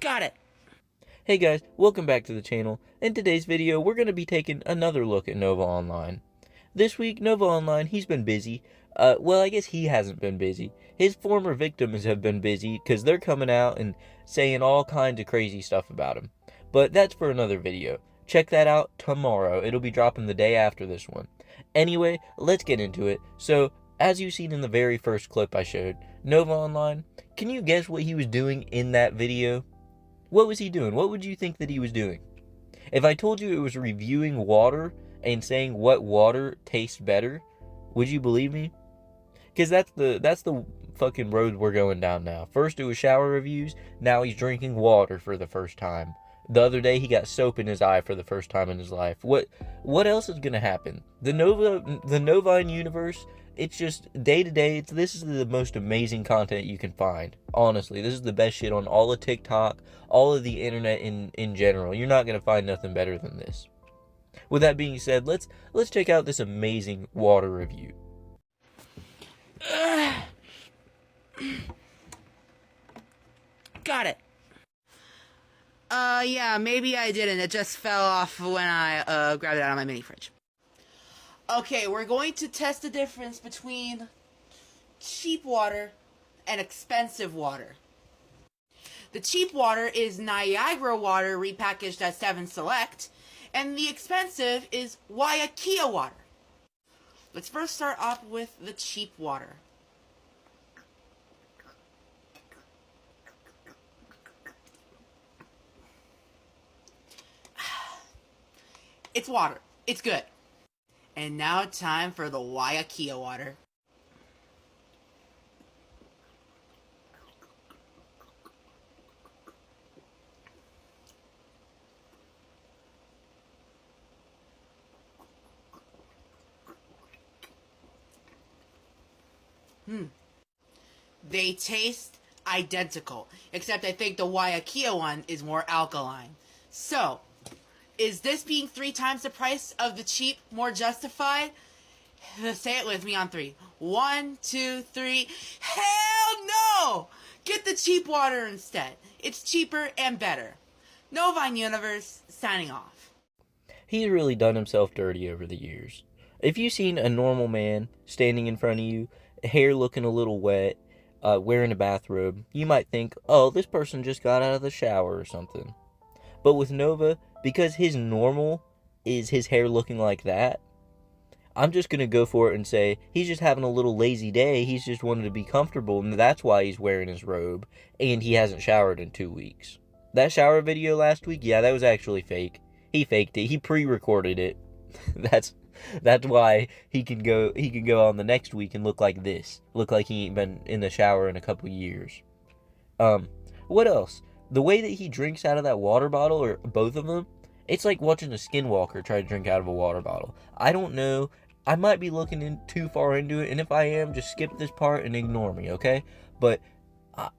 Got it. Hey guys, welcome back to the channel. In today's video, we're going to be taking another look at Nova Online. This week, Nova Online, he's been busy. Well, I guess he hasn't been busy. His former victims have been busy because they're coming out and saying all kinds of crazy stuff about him. But that's for another video. Check that out tomorrow. It'll be dropping the day after this one. Anyway, let's get into it. So, as you've seen in the very first clip I showed, Nova Online, can you guess what he was doing in that video? What was he doing? What would you think that he was doing? If I told you it was reviewing water and saying what water tastes better, would you believe me? Because that's the fucking road we're going down now. First it was shower reviews, now he's drinking water for the first time. The other day he got soap in his eye for the first time in his life. What else is gonna happen? The Novine universe, it's just day to day. This is the most amazing content you can find. Honestly, this is the best shit on all of TikTok, all of the internet in general. You're not gonna find nothing better than this. With that being said, let's check out this amazing water review. Got it. Yeah, maybe I didn't. It just fell off when I, grabbed it out of my mini fridge. Okay, we're going to test the difference between cheap water and expensive water. The cheap water is Niagara water repackaged as 7 Select, and the expensive is Waiakea water. Let's first start off with the cheap water. It's water. It's good. And now time for the Waiakea water. They taste identical, except I think the Waiakea one is more alkaline. So, is this being 3 times the price of the cheap more justified? Say it with me on 3. 1, 2, 3. Hell no! Get the cheap water instead. It's cheaper and better. Novine Universe, signing off. He's really done himself dirty over the years. If you've seen a normal man standing in front of you, hair looking a little wet, wearing a bathrobe, you might think, oh, this person just got out of the shower or something. But with Nova, because his normal is his hair looking like that, I'm just going to go for it and say he's just having a little lazy day. He's just wanting to be comfortable, and that's why he's wearing his robe, and he hasn't showered in 2 weeks. That shower video last week, yeah, that was actually fake. He faked it. He pre-recorded it. That's why he can go on the next week and look like this. Look like he ain't been in the shower in a couple years. What else? The way that he drinks out of that water bottle, or both of them, it's like watching a skinwalker try to drink out of a water bottle. I don't know. I might be looking too far into it, and if I am, just skip this part and ignore me, okay? But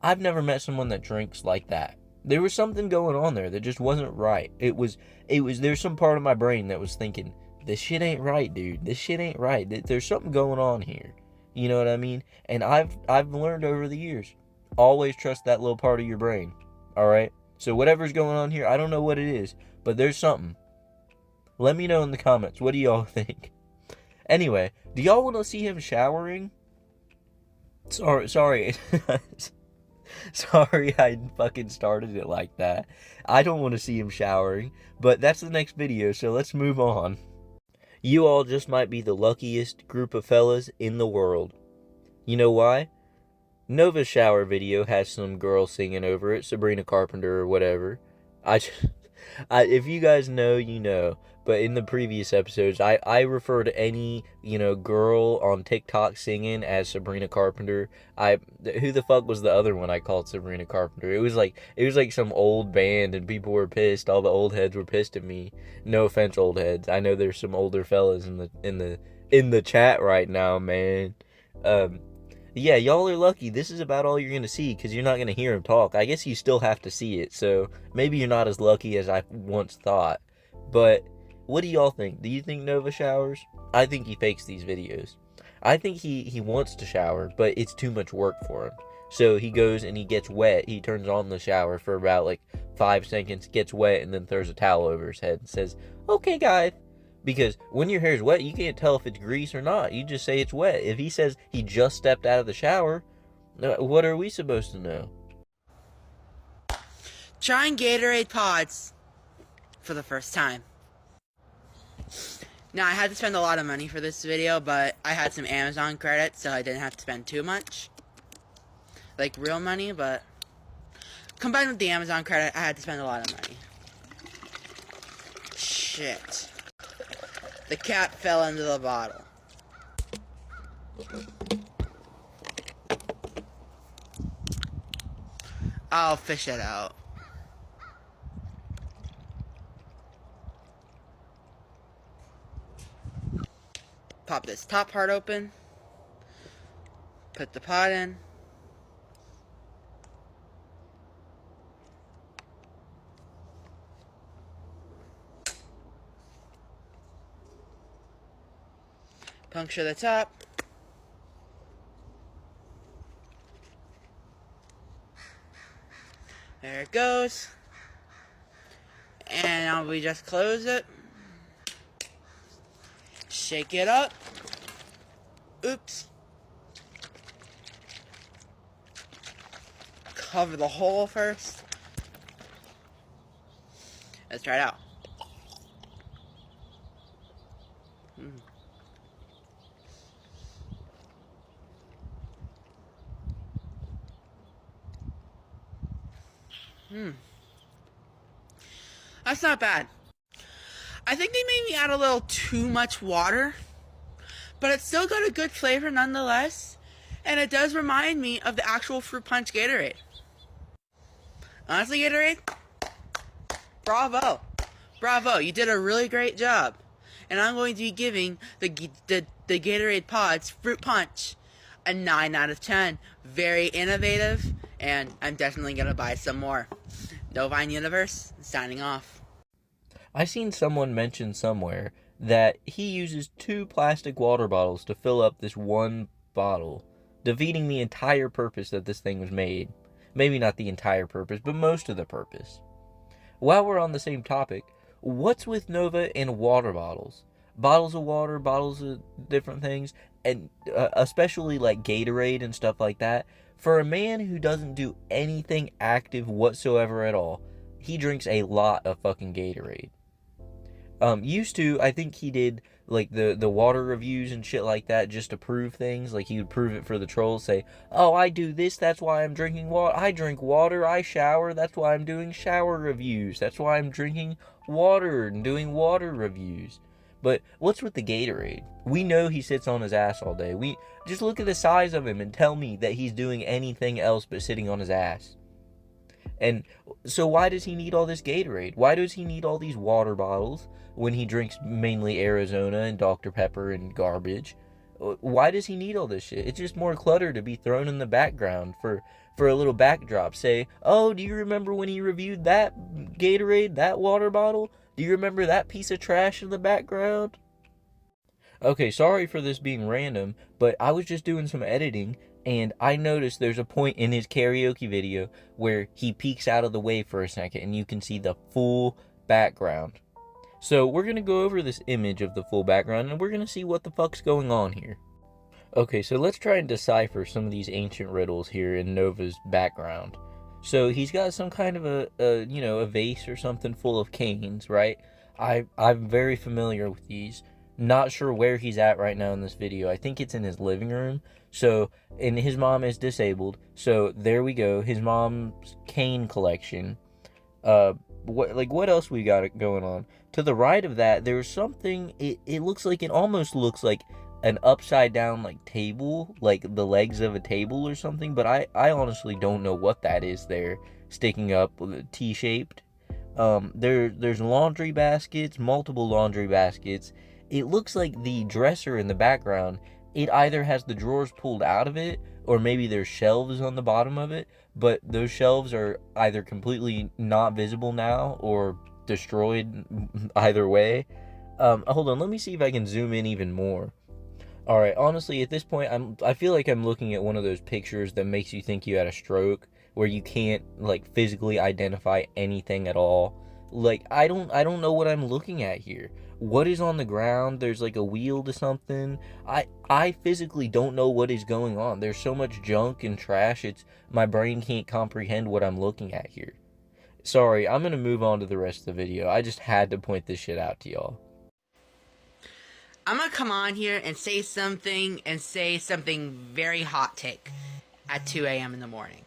I've never met someone that drinks like that. There was something going on there that just wasn't right. There's some part of my brain that was thinking, this shit ain't right, dude. This shit ain't right. There's something going on here. You know what I mean? And I've learned over the years, always trust that little part of your brain. Alright, so whatever's going on here, I don't know what it is, but there's something. Let me know in the comments, what do y'all think? Anyway, do y'all want to see him showering? Sorry, sorry I fucking started it like that. I don't want to see him showering, but that's the next video, so let's move on. You all just might be the luckiest group of fellas in the world. You know why? Nova's shower video has some girl singing over it, Sabrina Carpenter or whatever. If you guys know, you know. But in the previous episodes, I refer to any, girl on TikTok singing as Sabrina Carpenter. Who the fuck was the other one I called Sabrina Carpenter? It was like some old band, and people were pissed. All the old heads were pissed at me. No offense, old heads. I know there's some older fellas in the chat right now, man. Yeah, y'all are lucky. This is about all you're going to see, because you're not going to hear him talk. I guess you still have to see it, so maybe you're not as lucky as I once thought. But what do y'all think? Do you think Nova showers? I think he fakes these videos. I think he wants to shower, but it's too much work for him. So he goes and he gets wet. He turns on the shower for about like 5 seconds, gets wet, and then throws a towel over his head and says, "Okay, guys." Because when your hair is wet, you can't tell if it's grease or not. You just say it's wet. If he says he just stepped out of the shower, what are we supposed to know? Trying Gatorade pods for the first time. Now, I had to spend a lot of money for this video, but I had some Amazon credits, so I didn't have to spend too much. Like real money, but combined with the Amazon credit, I had to spend a lot of money. Shit. The cap fell into the bottle. I'll fish it out. Pop this top part open. Put the pot in. Puncture the top. There it goes. And now we just close it. Shake it up. Oops. Cover the hole first. Let's try it out. That's not bad. I think they made me add a little too much water, but it's still got a good flavor nonetheless, and it does remind me of the actual fruit punch Gatorade. Honestly, Gatorade, bravo. Bravo, you did a really great job. And I'm going to be giving the Gatorade Pods Fruit Punch a 9 out of 10. Very innovative, and I'm definitely going to buy some more. Novine Universe, signing off. I seen someone mention somewhere that he uses 2 plastic water bottles to fill up this one bottle, defeating the entire purpose that this thing was made. Maybe not the entire purpose, but most of the purpose. While we're on the same topic, what's with Nova and water bottles? Bottles of water, bottles of different things, and especially like Gatorade and stuff like that. For a man who doesn't do anything active whatsoever at all, he drinks a lot of fucking Gatorade. Used to, I think he did like the water reviews and shit like that just to prove things. Like he would prove it for the trolls, say, "Oh, I do this, that's why I'm drinking water. I drink water, I shower, that's why I'm doing shower reviews. That's why I'm drinking water and doing water reviews." But what's with the Gatorade? We know he sits on his ass all day. We just look at the size of him and tell me that he's doing anything else but sitting on his ass. And so why does he need all this Gatorade? Why does he need all these water bottles when he drinks mainly Arizona and Dr. Pepper and garbage? Why does he need all this shit? It's just more clutter to be thrown in the background for a little backdrop. Say, "Oh, do you remember when he reviewed that Gatorade, that water bottle? Do you remember that piece of trash in the background?" Okay, sorry for this being random, but I was just doing some editing, and I noticed there's a point in his karaoke video where he peeks out of the way for a second, and you can see the full background. So we're going to go over this image of the full background, and we're going to see what the fuck's going on here. Okay, so let's try and decipher some of these ancient riddles here in Nova's background. So he's got some kind of a vase or something full of canes, right? I'm very familiar with these. Not sure where he's at right now in this video. I think it's in his living room. So, and his mom is disabled. So there we go. His mom's cane collection. What else we got going on? To the right of that, there's something. It looks like, it almost looks like an upside down like table, like the legs of a table or something, but I honestly don't know what that is there, sticking up, T-shaped. There's laundry baskets, multiple laundry baskets. It looks like the dresser in the background, it either has the drawers pulled out of it, or maybe there's shelves on the bottom of it, but those shelves are either completely not visible now or destroyed. Either way. Hold on, let me see if I can zoom in even more. All right, honestly, at this point, I feel like I'm looking at one of those pictures that makes you think you had a stroke, where you can't like physically identify anything at all. Like I don't know what I'm looking at here. What is on the ground? There's like a wheel to something. I physically don't know what is going on. There's so much junk and trash. It's my brain can't comprehend what I'm looking at here. Sorry, I'm gonna move on to the rest of the video. I just had to point this shit out to y'all. I'm gonna come on here and say something very hot take at 2 a.m. in the morning.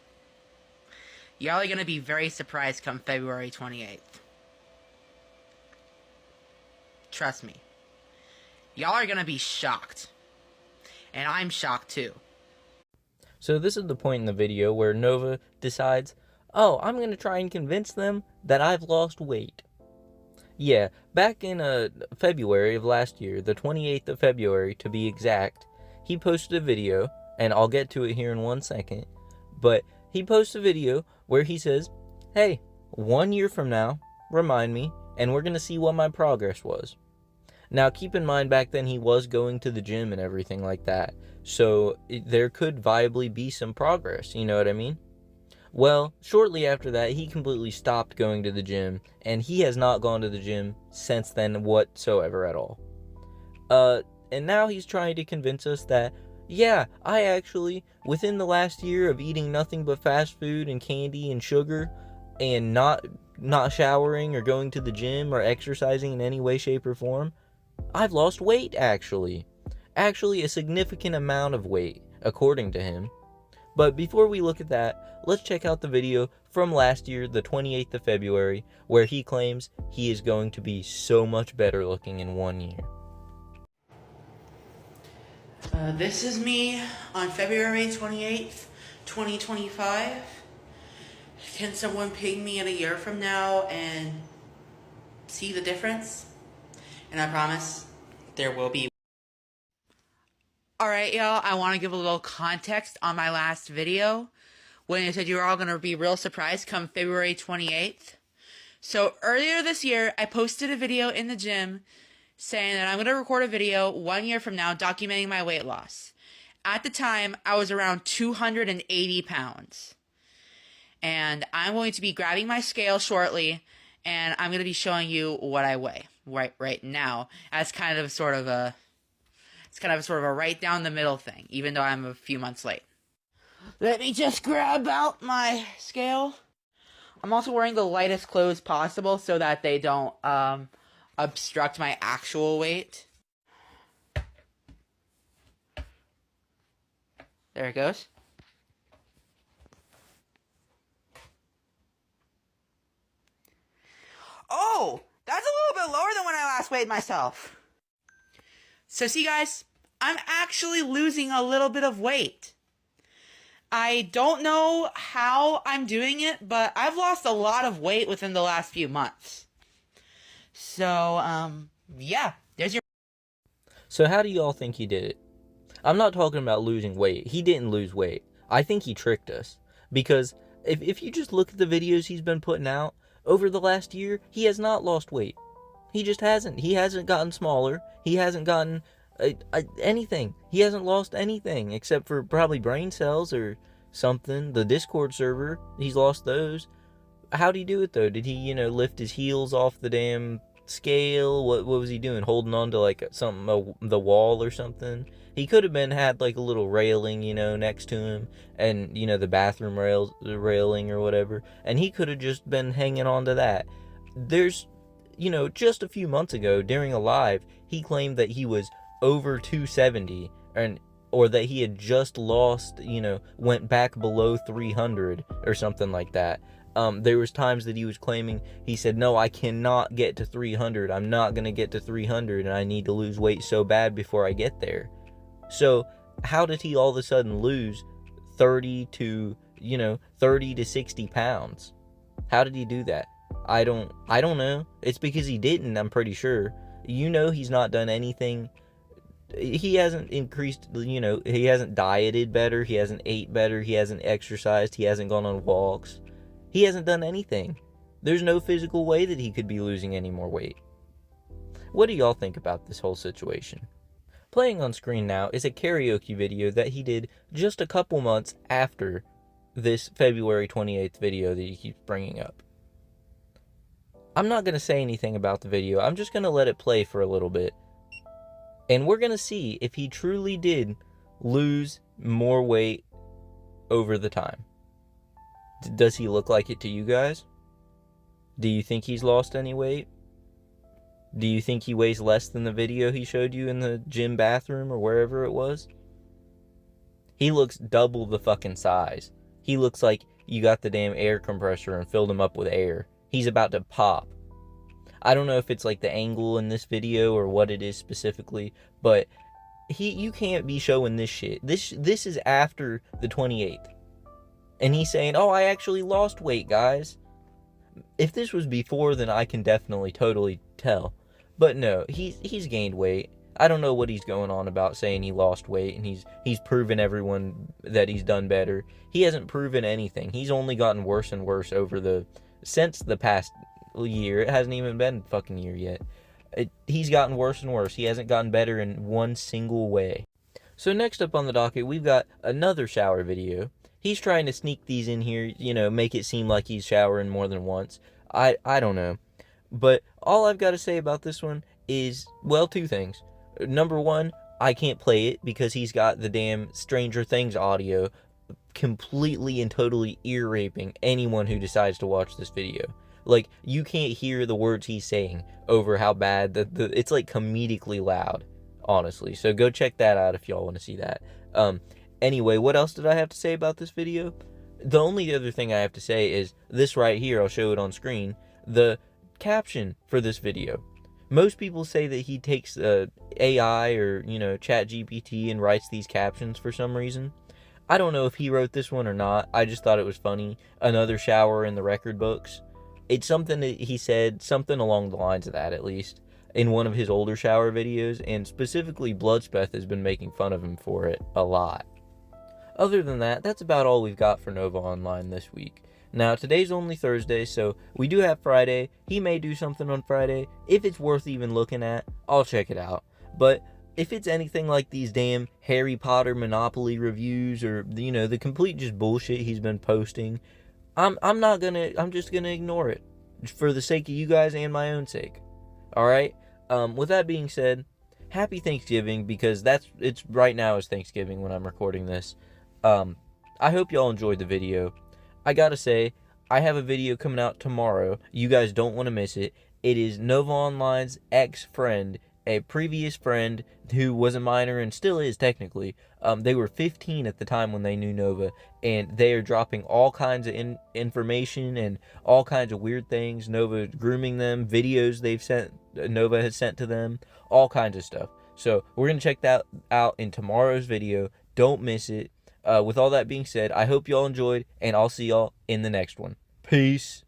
Y'all are gonna be very surprised come February 28th. Trust me. Y'all are gonna be shocked. And I'm shocked too. So this is the point in the video where Nova decides, oh, I'm gonna try and convince them that I've lost weight. Yeah, back in February of last year, the 28th of February to be exact, he posted a video, and I'll get to it here in 1 second, but he posted a video where he says, hey, 1 year from now, remind me, and we're going to see what my progress was. Now, keep in mind, back then he was going to the gym and everything like that, so there could viably be some progress, you know what I mean? Well, shortly after that, he completely stopped going to the gym, and he has not gone to the gym since then whatsoever at all. And now he's trying to convince us that, yeah, I actually, within the last year of eating nothing but fast food and candy and sugar, and not showering or going to the gym or exercising in any way, shape, or form, I've lost weight, actually. Actually, a significant amount of weight, according to him. But before we look at that, let's check out the video from last year, the 28th of February, where he claims he is going to be so much better looking in 1 year. This is me on February 28th, 2025. Can someone ping me in a year from now and see the difference? And I promise there will be. Alright, y'all, I want to give a little context on my last video when I said you were all going to be real surprised come February 28th. So earlier this year, I posted a video in the gym saying that I'm going to record a video 1 year from now documenting my weight loss. At the time, I was around 280 pounds. And I'm going to be grabbing my scale shortly, and I'm going to be showing you what I weigh right now as kind of sort of a right down the middle thing, even though I'm a few months late. Let me just grab out my scale. I'm also wearing the lightest clothes possible so that they don't obstruct my actual weight. There it goes. Oh, that's a little bit lower than when I last weighed myself. So see guys, I'm actually losing a little bit of weight. I don't know how I'm doing it, but I've lost a lot of weight within the last few months. So, yeah, there's your... So how do y'all think he did it? I'm not talking about losing weight. He didn't lose weight. I think he tricked us. Because if you just look at the videos he's been putting out, over the last year, he has not lost weight. He just hasn't. He hasn't gotten smaller. He hasn't gotten anything. He hasn't lost anything except for probably brain cells or something. The Discord server, he's lost those. How'd he do it though? Did he, lift his heels off the damn scale? What was he doing? Holding on to like something, the wall or something? He could have had like a little railing, next to him, and the bathroom railing or whatever, and he could have just been hanging on to that. There's, just a few months ago during a live, he claimed that he was over 270, or that he had just lost, went back below 300 or something like that. There was times that he was claiming, he said, no, I cannot get to 300. I'm not going to get to 300, and I need to lose weight so bad before I get there. So how did he all of a sudden lose 30 to 60 pounds? How did he do that? I don't know. It's because he didn't, I'm pretty sure. He's not done anything. He hasn't increased, he hasn't dieted better. He hasn't ate better. He hasn't exercised. He hasn't gone on walks. He hasn't done anything. There's no physical way that he could be losing any more weight. What do y'all think about this whole situation? Playing on screen now is a karaoke video that he did just a couple months after this February 28th video that he keeps bringing up. I'm not going to say anything about the video. I'm just going to let it play for a little bit. And we're going to see if he truly did lose more weight over the time. Does he look like it to you guys? Do you think he's lost any weight? Do you think he weighs less than the video he showed you in the gym bathroom or wherever it was? He looks double the fucking size. He looks like you got the damn air compressor and filled him up with air. He's about to pop. I don't know if it's like the angle in this video or what it is specifically, but you can't be showing this shit. This is after the 28th. And he's saying, "Oh, I actually lost weight, guys." If this was before, then I can definitely totally tell. But no, he's gained weight. I don't know what he's going on about saying he lost weight and he's proven everyone that he's done better. He hasn't proven anything. He's only gotten worse and worse since the past year. It hasn't even been a fucking year yet. He's gotten worse and worse. He hasn't gotten better in one single way. So next up on the docket, we've got another shower video. He's trying to sneak these in here, make it seem like he's showering more than once. I don't know. But all I've got to say about this one is, well, two things. Number one, I can't play it because he's got the damn Stranger Things audio completely and totally ear-raping anyone who decides to watch this video. Like, you can't hear the words he's saying over how bad it's like comedically loud, honestly. So go check that out if y'all want to see that. Anyway, what else did I have to say about this video? The only other thing I have to say is this right here. I'll show it on screen. The caption for this video. Most people say that he takes AI or, Chat GPT and writes these captions for some reason. I don't know if he wrote this one or not. I just thought it was funny. Another shower in the record books. It's something that he said, something along the lines of that at least, in one of his older shower videos, and specifically Bloodspeth has been making fun of him for it a lot. Other than that, that's about all we've got for Nova Online this week. Now, today's only Thursday, so we do have Friday. He may do something on Friday. If it's worth even looking at, I'll check it out. But if it's anything like these damn Harry Potter Monopoly reviews or, the complete just bullshit he's been posting, I'm just gonna ignore it for the sake of you guys and my own sake. Alright? With that being said, happy Thanksgiving, because it's right now is Thanksgiving when I'm recording this. I hope y'all enjoyed the video. I gotta say, I have a video coming out tomorrow. You guys don't want to miss it. It is Nova Online's ex-friend, a previous friend who was a minor and still is technically. They were 15 at the time when they knew Nova, and they are dropping all kinds of information and all kinds of weird things. Nova grooming them, videos Nova has sent to them, all kinds of stuff. So we're gonna check that out in tomorrow's video. Don't miss it. With all that being said, I hope y'all enjoyed, and I'll see y'all in the next one. Peace.